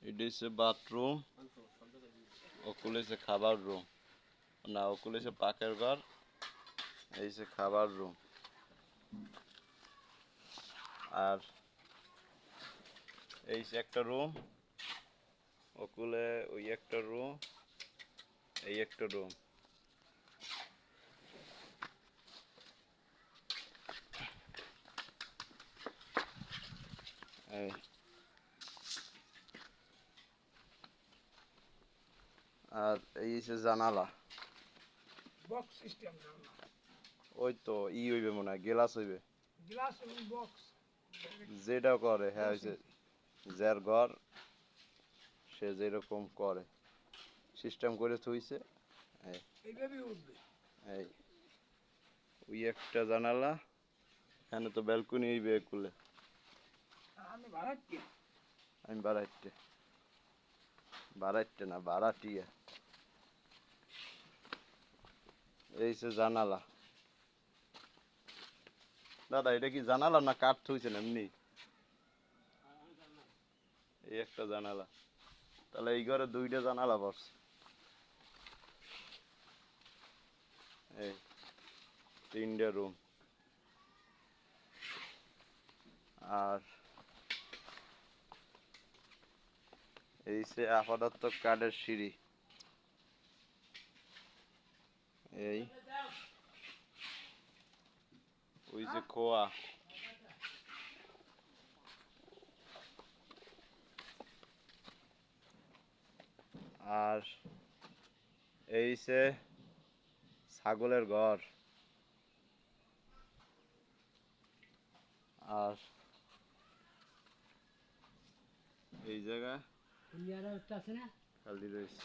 এটা হচ্ছে বাথরুম, ওগুলো হচ্ছে খাবার রুম, না ওগুলো হচ্ছে পাকের ঘর, এই হচ্ছে খাবার রুম। আর এই হচ্ছে একটা রুম, ওগুলো ওই একটা রুম, এই একটা রুম। এই আর এই হচ্ছে জানালা, বক্স সিস্টেম জানলা, ওই তো হইবে মনে হয় গ্লাস হইবে, গ্লাস এবং বক্স যেটা করে হ্যাঁ হয়েছে যার ঘর সে যেরকম করে সিস্টেম করে থুইছে। এই এইভাবেই উঠবে। এই ওই একটা জানালা, এখানে তো ব্যালকনি হইবে খুলে। আমি ভাড়াচ্ছি। আমি বাড়াইতে বাড়াইতে না বাড়াটিয়া। এই যে জানালা, দাদা এটা কি জানালা না কাঠ থইছেন এমনি? এই একটা জানালা, তাহলে এই ঘরে দুইটা জানালা পড়ছে। এই তিনটা রুম। আর এই যে আপাতত কাঠের সিঁড়ি, এই ওই যে খোয়া। আর এই যে ছাগলের ঘর। আর এই জায়গা খালি রয়েছে।